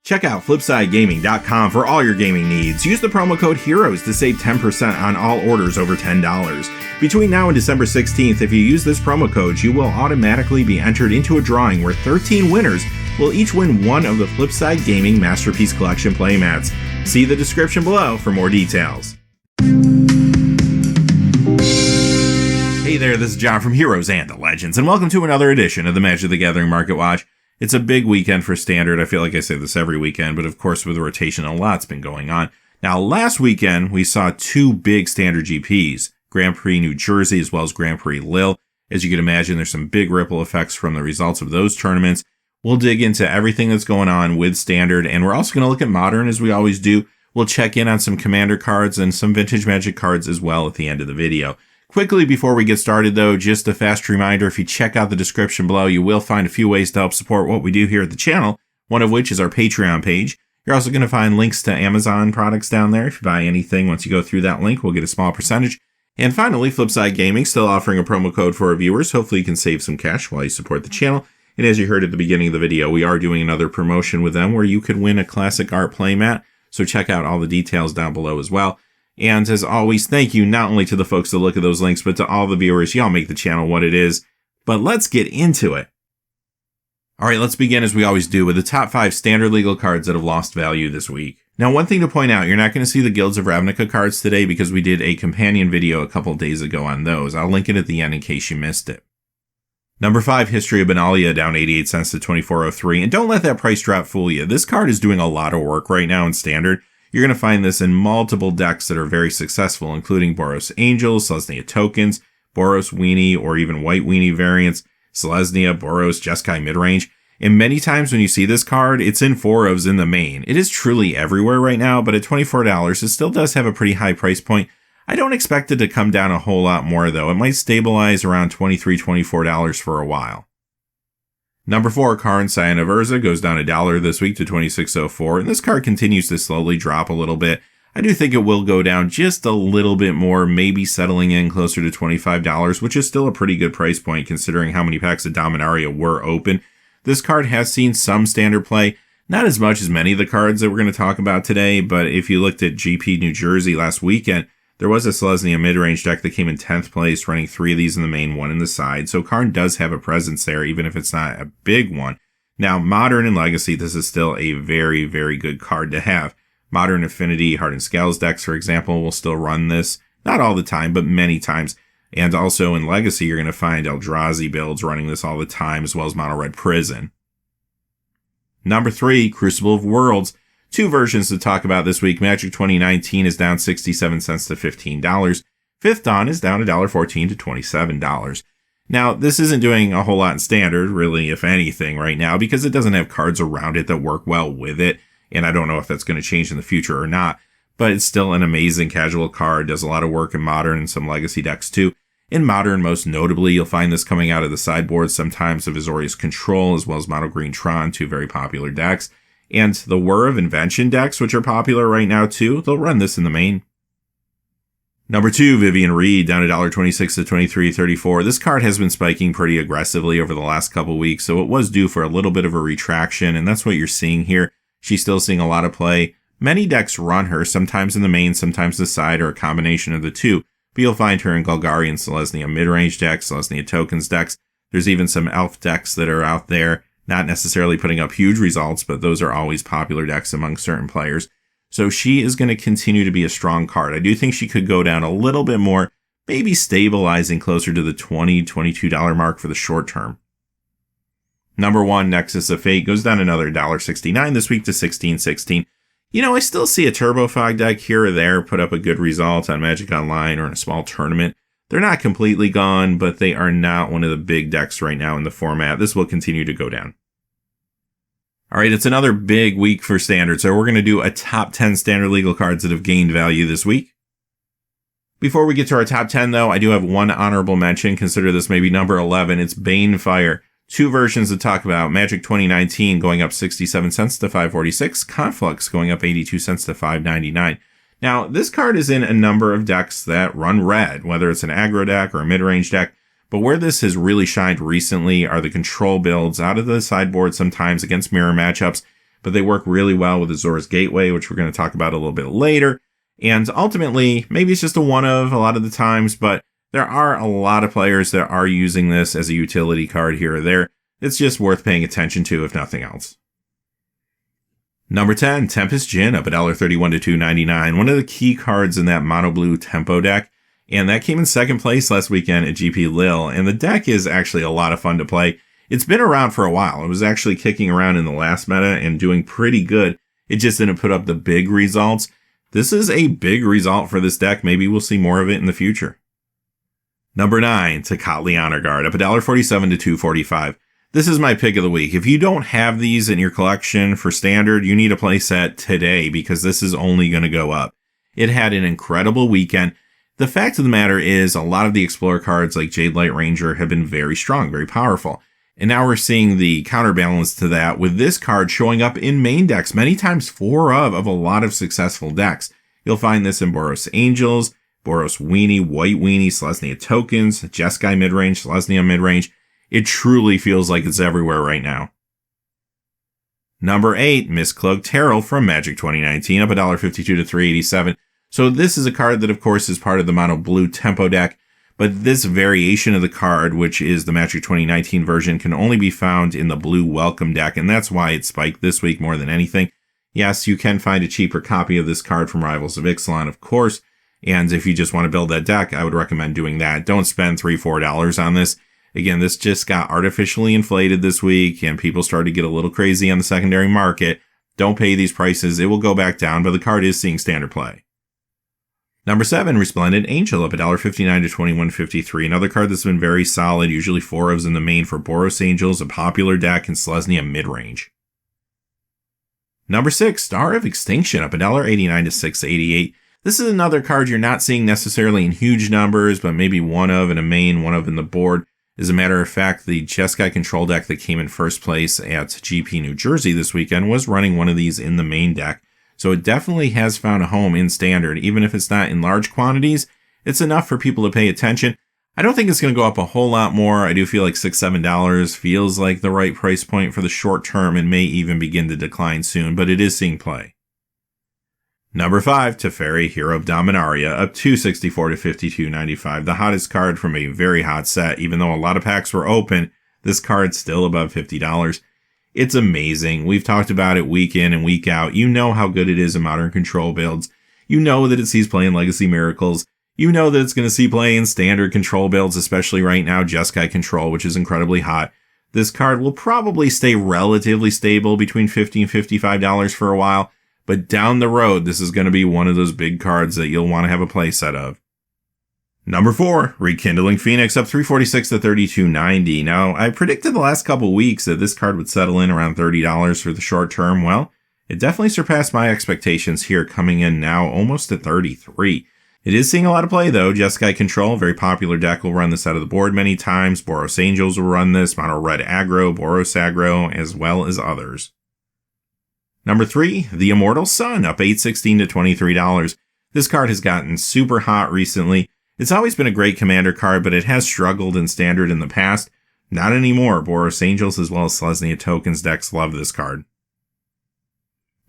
Check out FlipsideGaming.com for all your gaming needs. Use the promo code HEROES to save 10% on all orders over $10. Between now and December 16th, if you use this promo code, you will automatically be entered into a drawing where 13 winners will each win one of the Flipside Gaming Masterpiece Collection playmats. See the description below for more details. Hey there, this is John from Heroes and Legends, and welcome to another edition of the Magic the Gathering Market Watch. It's a big weekend for Standard. I feel like I say this every weekend, but of course with the rotation, a lot's been going on. Now, last weekend, we saw two big Standard GPs, Grand Prix New Jersey as well as Grand Prix Lille. As you can imagine, there's some big ripple effects from the results of those tournaments. We'll dig into everything that's going on with Standard, and we're also going to look at Modern as we always do. We'll check in on some Commander cards and some Vintage Magic cards as well at the end of the video. Quickly before we get started though, just a fast reminder, if you check out the description below, you will find a few ways to help support what we do here at the channel, one of which is our Patreon page. You're also going to find links to Amazon products down there. If you buy anything, once you go through that link, we'll get a small percentage. And finally, Flipside Gaming, still offering a promo code for our viewers. Hopefully you can save some cash while you support the channel. And as you heard at the beginning of the video, we are doing another promotion with them where you could win a classic art playmat. So check out all the details down below as well. And as always, thank you not only to the folks that look at those links, but to all the viewers. Y'all make the channel what it is. But let's get into it. All right, let's begin as we always do with the top 5 Standard legal cards that have lost value this week. Now, one thing to point out, you're not going to see the Guilds of Ravnica cards today because we did a companion video a couple days ago on those. I'll link it at the end in case you missed it. Number 5, History of Benalia, down 88 cents to 24.03. And don't let that price drop fool you. This card is doing a lot of work right now in Standard. You're going to find this in multiple decks that are very successful, including Boros Angels, Selesnya Tokens, Boros Weenie, or even White Weenie variants, Selesnya, Boros, Jeskai Midrange. And many times when you see this card, it's in 4-ofs in the main. It is truly everywhere right now, but at $24, it still does have a pretty high price point. I don't expect it to come down a whole lot more, though. It might stabilize around $23, $24 for a while. Number 4, Karn Scion of Urza goes down $1 this week to 26.04, and this card continues to slowly drop a little bit. I do think it will go down just a little bit more, maybe settling in closer to $25, which is still a pretty good price point considering how many packs of Dominaria were open. This card has seen some Standard play, not as much as many of the cards that we're going to talk about today, but if you looked at GP New Jersey last weekend, there was a Selesnya midrange deck that came in 10th place, running 3 of these in the main, 1 in the side. So Karn does have a presence there, even if it's not a big one. Now, Modern and Legacy, this is still a very, very good card to have. Modern Affinity, Hardened Scales decks, for example, will still run this. Not all the time, but many times. And also in Legacy, you're going to find Eldrazi builds running this all the time, as well as Mono Red Prison. Number 3, Crucible of Worlds. 2 versions to talk about this week. Magic 2019 is down 67 cents to $15. Fifth Dawn is down $1.14 to $27. Now, this isn't doing a whole lot in Standard, really, if anything, right now, because it doesn't have cards around it that work well with it, and I don't know if that's going to change in the future or not, but it's still an amazing casual card, does a lot of work in Modern and some Legacy decks too. In Modern, most notably, you'll find this coming out of the sideboard sometimes of Azorius Control, as well as Mono Green Tron, 2 very popular decks. And the Whir of Invention decks, which are popular right now too, they'll run this in the main. Number 2, Vivian Reed, down $1.26 to $23.34. This card has been spiking pretty aggressively over the last couple weeks, so it was due for a little bit of a retraction, and that's what you're seeing here. She's still seeing a lot of play. Many decks run her, sometimes in the main, sometimes the side, or a combination of the two, but you'll find her in Golgari and Selesnya midrange decks, Selesnya Tokens decks. There's even some Elf decks that are out there. Not necessarily putting up huge results, but those are always popular decks among certain players. So she is going to continue to be a strong card. I do think she could go down a little bit more, maybe stabilizing closer to the $20, $22 mark for the short term. Number 1, Nexus of Fate, goes down another $1.69 this week to $16.16. You know, I still see a Turbo Fog deck here or there put up a good result on Magic Online or in a small tournament. They're not completely gone, but they are not one of the big decks right now in the format. This will continue to go down. All right, it's another big week for Standard, so we're going to do a top 10 Standard legal cards that have gained value this week. Before we get to our top 10, though, I do have one honorable mention. Consider this maybe number 11. It's Banefire. 2 versions to talk about. Magic 2019 going up 67 cents to $5.46. Conflux going up 82 cents to $5.99. Now, this card is in a number of decks that run red, whether it's an aggro deck or a mid-range deck. But where this has really shined recently are the control builds out of the sideboard sometimes against mirror matchups. but they work really well with Azor's Gateway, which we're going to talk about a little bit later. And ultimately, maybe it's just a one of a lot of the times, but there are a lot of players that are using this as a utility card here or there. It's just worth paying attention to, if nothing else. Number 10, Tempest Djinn up at $1.31 to $2.99. One of the key cards in that mono blue tempo deck. And that came in second place last weekend at GP Lille. And the deck is actually a lot of fun to play. It's been around for a while. It was actually kicking around in the last meta and doing pretty good. It just didn't put up the big results. This is a big result for this deck. Maybe we'll see more of it in the future. Number 9, Tocatli Honor Guard up at $1.47 to $2.45. This is my pick of the week. If you don't have these in your collection for standard, you need a playset today because this is only going to go up. It had an incredible weekend. The fact of the matter is a lot of the Explorer cards like Jade Light Ranger have been very strong, very powerful. And now we're seeing the counterbalance to that with this card showing up in main decks, many times 4 of a lot of successful decks. You'll find this in Boros Angels, Boros Weenie, White Weenie, Selesnya Tokens, Jeskai midrange, Selesnya midrange. It truly feels like it's everywhere right now. Number 8, Mistcloak Terrell from Magic 2019, up $1.52 to $3.87. So this is a card that, of course, is part of the mono blue tempo deck, but this variation of the card, which is the Magic 2019 version, can only be found in the blue Welcome deck, and that's why it spiked this week more than anything. Yes, you can find a cheaper copy of this card from Rivals of Ixalan, of course, and if you just want to build that deck, I would recommend doing that. Don't spend $3-4 on this. Again, this just got artificially inflated this week, and people started to get a little crazy on the secondary market. Don't pay these prices. It will go back down, but the card is seeing standard play. Number 7, Resplendent Angel up at $1.59 to $21.53. Another card that's been very solid, usually 4 ofs in the main for Boros Angels, a popular deck, and Selesnya midrange. Number 6, Star of Extinction up at $1.89 to $6.88. This is another card you're not seeing necessarily in huge numbers, but maybe 1 of in a main, 1 of in the board. As a matter of fact, the Jeskai control deck that came in first place at GP New Jersey this weekend was running one of these in the main deck. So it definitely has found a home in standard. Even if it's not in large quantities, it's enough for people to pay attention. I don't think it's going to go up a whole lot more. I do feel like $6-7 feels like the right price point for the short term and may even begin to decline soon, but it is seeing play. Number 5, Teferi, Hero of Dominaria, up $2.64 to $52.95. The hottest card from a very hot set. Even though a lot of packs were open, this card's still above $50. It's amazing. We've talked about it week in and week out. You know how good it is in modern control builds. You know that it sees play in Legacy Miracles. You know that it's going to see play in standard control builds, especially right now, Jeskai Control, which is incredibly hot. This card will probably stay relatively stable between $50 and $55 for a while. But down the road, this is going to be one of those big cards that you'll want to have a playset of. Number 4, Rekindling Phoenix, up $3.46 to $32.90. Now, I predicted the last couple weeks that this card would settle in around $30 for the short term. Well, it definitely surpassed my expectations here, coming in now almost at $33. It is seeing a lot of play, though. Jeskai Control, very popular deck, will run this out of the board many times. Boros Angels will run this, Mono Red Aggro, Boros Aggro, as well as others. Number 3, The Immortal Sun, up $8.16 to $23. This card has gotten super hot recently. It's always been a great commander card, but it has struggled in standard in the past. Not anymore. Boros Angels as well as Selesnya Tokens decks love this card.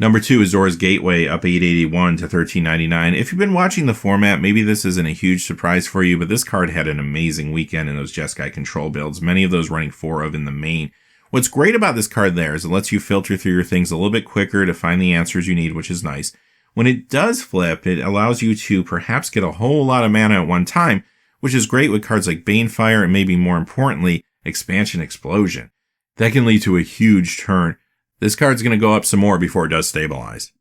Number 2 is Azor's Gateway, up $8.81 to $13.99. If you've been watching the format, maybe this isn't a huge surprise for you, but this card had an amazing weekend in those Jeskai control builds, many of those running 4 of in the main. What's great about this card there is it lets you filter through your things a little bit quicker to find the answers you need, which is nice. When it does flip, it allows you to perhaps get a whole lot of mana at one time, which is great with cards like Banefire and maybe more importantly, Expansion Explosion. That can lead to a huge turn. This card's going to go up some more before it does stabilize.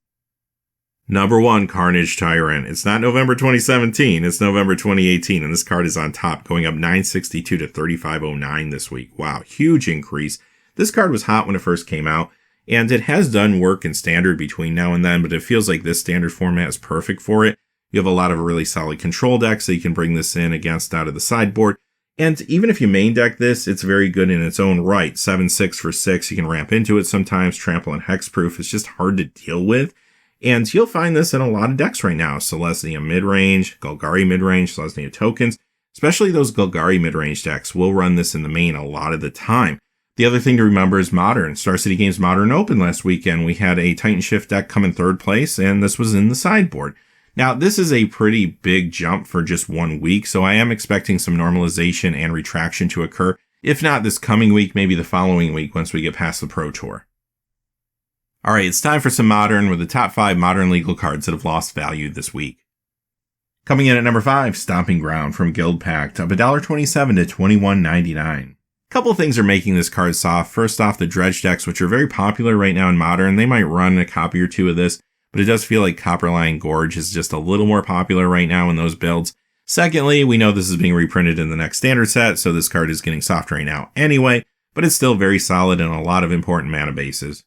Number 1, Carnage Tyrant. It's not November 2017, it's November 2018, and this card is on top, going up $9.62 to $35.09 this week. Wow, huge increase. This card was hot when it first came out, and it has done work in standard between now and then, but it feels like this standard format is perfect for it. You have a lot of really solid control decks that you can bring this in against out of the sideboard. And even if you main deck this, it's very good in its own right. 7/6 for 6. You can ramp into it sometimes. Trample and Hexproof. It's just hard to deal with. And you'll find this in a lot of decks right now. Selesnya midrange, Golgari midrange, Selesnya Tokens. Especially those Golgari midrange decks will run this in the main a lot of the time. The other thing to remember is Modern. Star City Games Modern Open last weekend. We had a Titan Shift deck come in third place, and this was in the sideboard. Now, this is a pretty big jump for just 1 week, so I am expecting some normalization and retraction to occur. If not this coming week, maybe the following week once we get past the Pro Tour. Alright, it's time for some Modern with the top 5 Modern legal cards that have lost value this week. Coming in at number 5, Stomping Ground from Guild Pact, up $1.27 to $21.99. Couple things are making this card soft. First off, the dredge decks, which are very popular right now in Modern, they might run a copy or two of this, but it does feel like Copperline Gorge is just a little more popular right now in those builds. Secondly, we know this is being reprinted in the next standard set, so this card is getting soft right now anyway, but it's still very solid in a lot of important mana bases.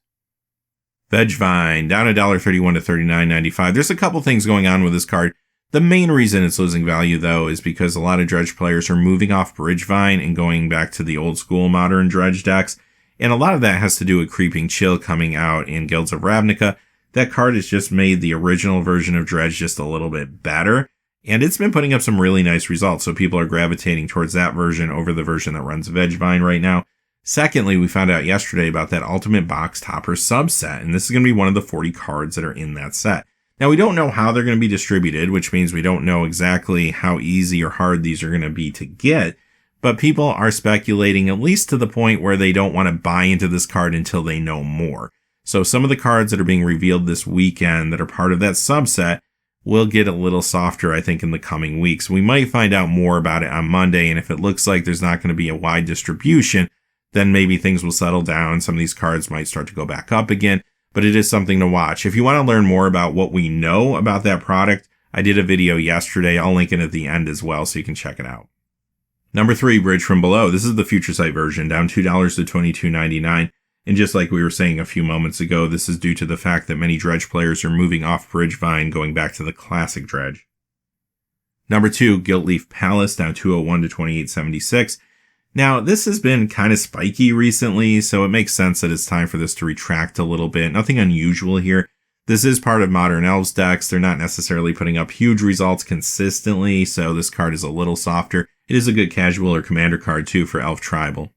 Vegevine, down $1.31 to $39.95. There's a couple things going on with this card. The main reason it's losing value, though, is because a lot of Dredge players are moving off Bridgevine and going back to the old school Modern Dredge decks, and a lot of that has to do with Creeping Chill coming out in Guilds of Ravnica. That card has just made the original version of Dredge just a little bit better, and it's been putting up some really nice results, so people are gravitating towards that version over the version that runs Vegevine right now. Secondly, we found out yesterday about that Ultimate Box Topper subset, and this is going to be one of the 40 cards that are in that set. Now, we don't know how they're going to be distributed, which means we don't know exactly how easy or hard these are going to be to get, but people are speculating at least to the point where they don't want to buy into this card until they know more. So some of the cards that are being revealed this weekend that are part of that subset will get a little softer, I think, in the coming weeks. We might find out more about it on Monday, and if it looks like there's not going to be a wide distribution, then maybe things will settle down. Some of these cards might start to go back up again. But it is something to watch. If you want to learn more about what we know about that product, I did a video yesterday. I'll link it at the end as well so you can check it out. Number 3, Bridge from Below. This is the Future Sight version, down $2 to $22.99. And just like we were saying a few moments ago, this is due to the fact that many Dredge players are moving off Bridgevine, going back to the classic Dredge. Number 2, Gilt-Leaf Palace, down $2.01 to $28.76. Now, this has been kind of spiky recently, so it makes sense that it's time for this to retract a little bit. Nothing unusual here. This is part of Modern Elves decks. They're not necessarily putting up huge results consistently, so this card is a little softer. It is a good casual or commander card, too, for Elf Tribal.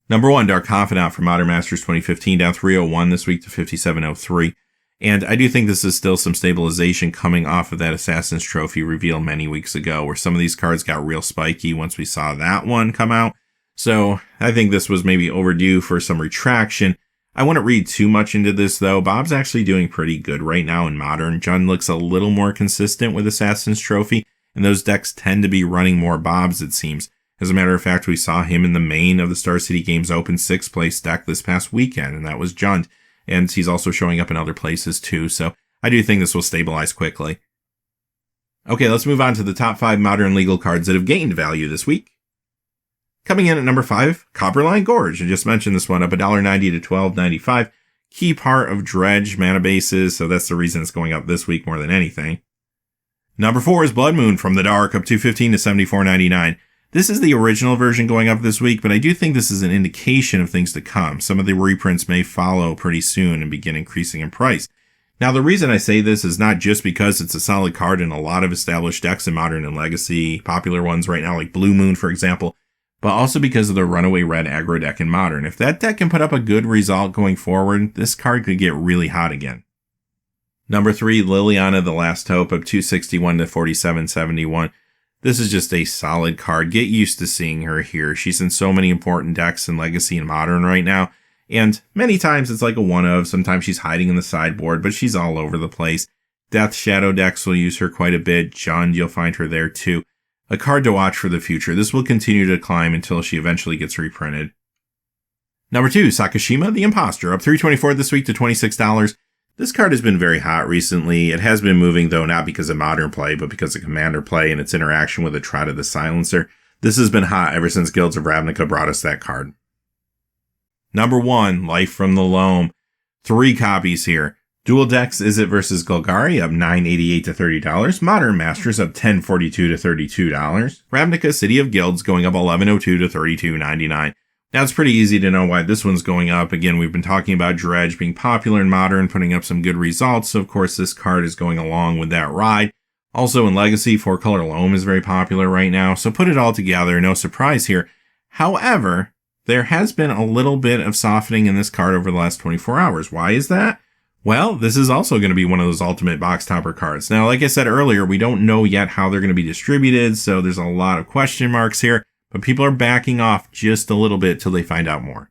Number 1, Dark Confidant from Modern Masters 2015, down $3.01 this week to $57.03. And I do think this is still some stabilization coming off of that Assassin's Trophy reveal many weeks ago, where some of these cards got real spiky once we saw that one come out. So I think this was maybe overdue for some retraction. I wouldn't read too much into this, though. Bob's actually doing pretty good right now in Modern. John looks a little more consistent with Assassin's Trophy, and those decks tend to be running more Bobs, it seems. As a matter of fact, we saw him in the main of the Star City Games Open 6th place deck this past weekend, and that was Junt. And he's also showing up in other places too, so I do think this will stabilize quickly. Okay, let's move on to the top 5 Modern legal cards that have gained value this week. Coming in at number 5, Copperline Gorge. I just mentioned this one, up $1.90 to $12.95. Key part of Dredge mana bases, so that's the reason it's going up this week more than anything. Number 4 is Blood Moon from the Dark, up $2.15 to $74.99. This is the original version going up this week, but I do think this is an indication of things to come. Some of the reprints may follow pretty soon and begin increasing in price. Now, the reason I say this is not just because it's a solid card in a lot of established decks in Modern and Legacy, popular ones right now like Blue Moon, for example, but also because of the Runaway Red aggro deck in Modern. If that deck can put up a good result going forward, this card could get really hot again. Number 3, Liliana the Last Hope, up $2.61 to $47.71. This is just a solid card. Get used to seeing her here. She's in so many important decks in Legacy and Modern right now. And many times it's like a one-of. Sometimes she's hiding in the sideboard, but she's all over the place. Death Shadow decks will use her quite a bit. Jund, you'll find her there too. A card to watch for the future. This will continue to climb until she eventually gets reprinted. Number 2, Sakashima the Imposter, up $3.24 this week to $26. This card has been very hot recently. It has been moving, though, not because of Modern play, but because of Commander play and its interaction with Atrada the Silencer. This has been hot ever since Guilds of Ravnica brought us that card. Number 1, Life from the Loam. 3 copies here. Dual Decks Izzet vs. Golgari, up $9.88 to $30. Modern Masters, up $10.42 to $32. Ravnica City of Guilds, going up $11.02 to $32.99. Now, it's pretty easy to know why this one's going up. Again, we've been talking about Dredge being popular in Modern, putting up some good results, so of course this card is going along with that ride. Also in Legacy, 4-color Loam is very popular right now, so put it all together, no surprise here. However, There has been a little bit of softening in this card over the last 24 hours. Why is that? Well, this is also going to be one of those ultimate box topper cards. Now, like I said earlier, we don't know yet how they're going to be distributed, so there's a lot of question marks here, but people are backing off just a little bit till they find out more.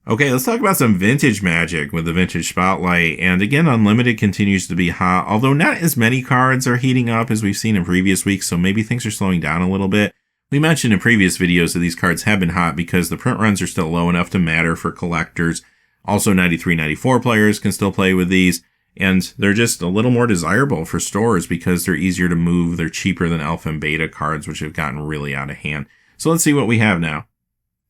Okay, let's talk about some vintage Magic with the Vintage Spotlight, and again, Unlimited continues to be hot, although not as many cards are heating up as we've seen in previous weeks, so maybe things are slowing down a little bit. We mentioned in previous videos that these cards have been hot because the print runs are still low enough to matter for collectors. Also, 93-94 players can still play with these, and they're just a little more desirable for stores because they're easier to move. They're cheaper than Alpha and Beta cards, which have gotten really out of hand. So let's see what we have now.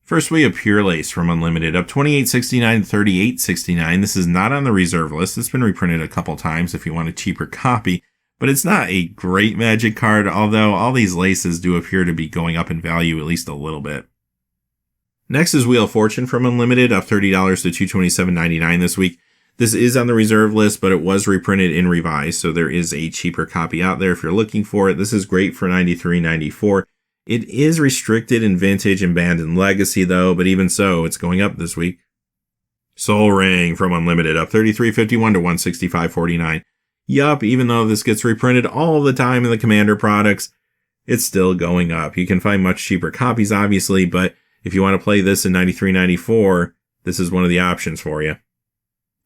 First, we have Pure Lace from Unlimited, up 28.69 to 38.69. This is not on the reserve list. It's been reprinted a couple times if you want a cheaper copy, but it's not a great Magic card, although all these laces do appear to be going up in value at least a little bit. Next is Wheel of Fortune from Unlimited, up $30 to $227.99 this week. This is on the reserve list, but it was reprinted in revised, so there is a cheaper copy out there if you're looking for it. This is great for $93.94. It is restricted in Vintage and banned in Legacy, though, but even so, it's going up this week. Soul Ring from Unlimited, up $33.51 to $165.49. Yup, even though this gets reprinted all the time in the Commander products, it's still going up. You can find much cheaper copies, obviously, but if you want to play this in $93.94, this is one of the options for you.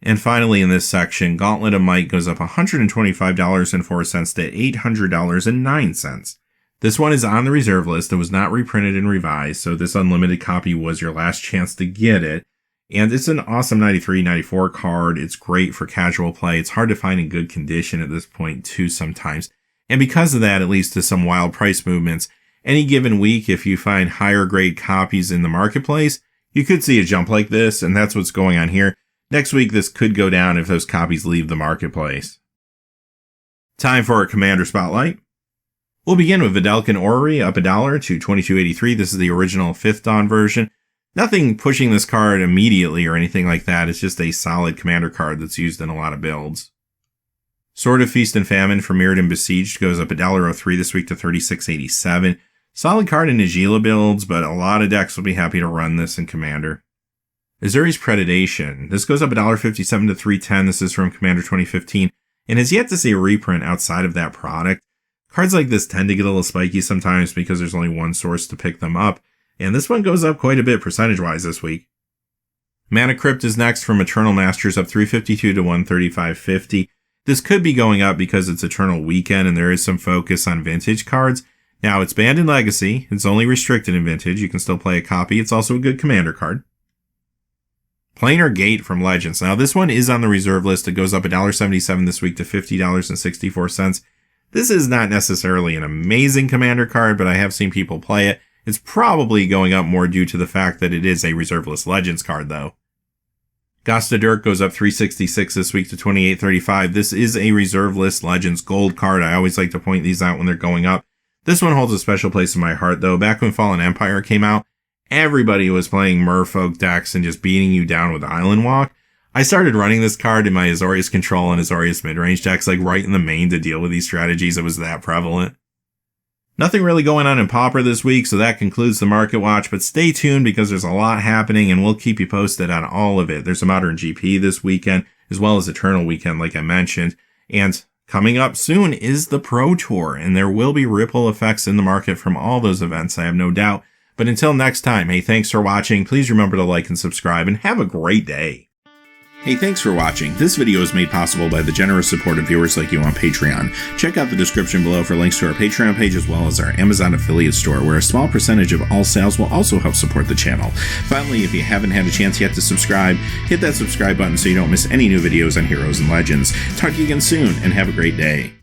And finally in this section, Gauntlet of Might goes up $125.04 to $800.09. This one is on the reserve list. It was not reprinted and revised, so this Unlimited copy was your last chance to get it. And it's an awesome 93-94 card. It's great for casual play. It's hard to find in good condition at this point, too, sometimes. And because of that, it leads to some wild price movements. Any given week, if you find higher grade copies in the marketplace, you could see a jump like this, and that's what's going on here. Next week, this could go down if those copies leave the marketplace. Time for a Commander Spotlight. We'll begin with Vidalcan Orrery, up $1 to $22.83. This is the original 5th Dawn version. Nothing pushing this card immediately or anything like that. It's just a solid Commander card that's used in a lot of builds. Sword of Feast and Famine from Mirrodin Besieged goes up $1.03 this week to $36.87. Solid card in Nagila builds, but a lot of decks will be happy to run this in Commander. Azuri's Predation. This goes up $1.57 to $3.10. This is from Commander 2015 and has yet to see a reprint outside of that product. Cards like this tend to get a little spiky sometimes because there's only one source to pick them up, and this one goes up quite a bit percentage-wise this week. Mana Crypt is next from Eternal Masters, up $3.52 to $135.50. This could be going up because it's Eternal Weekend and there is some focus on vintage cards. Now, it's banned in Legacy. It's only restricted in Vintage. You can still play a copy. It's also a good Commander card. Planar Gate from Legends. Now, this one is on the reserve list. It goes up $1.77 this week to $50.64. This is not necessarily an amazing Commander card, but I have seen people play it. It's probably going up more due to the fact that it is a reserve list Legends card, though. Gosta Dirk goes up $3.66 this week to $28.35. This is a reserve list Legends Gold card. I always like to point these out when they're going up. This one holds a special place in my heart, though. Back when Fallen Empire came out, everybody was playing Merfolk decks and just beating you down with Island Walk. I started running this card in my Azorius Control and Azorius midrange decks, like right in the main to deal with these strategies. It was that prevalent. Nothing really going on in Pauper this week, so that concludes the Market Watch, but stay tuned because there's a lot happening and we'll keep you posted on all of it. There's a Modern GP this weekend, as well as Eternal Weekend, like I mentioned, and coming up soon is the Pro Tour, and there will be ripple effects in the market from all those events, I have no doubt. But until next time, hey, thanks for watching. Please remember to like and subscribe, and have a great day. Hey, thanks for watching. This video is made possible by the generous support of viewers like you on Patreon. Check out the description below for links to our Patreon page as well as our Amazon affiliate store, where a small percentage of all sales will also help support the channel. Finally, if you haven't had a chance yet to subscribe, hit that subscribe button so you don't miss any new videos on Heroes and Legends. Talk to you again soon, and have a great day.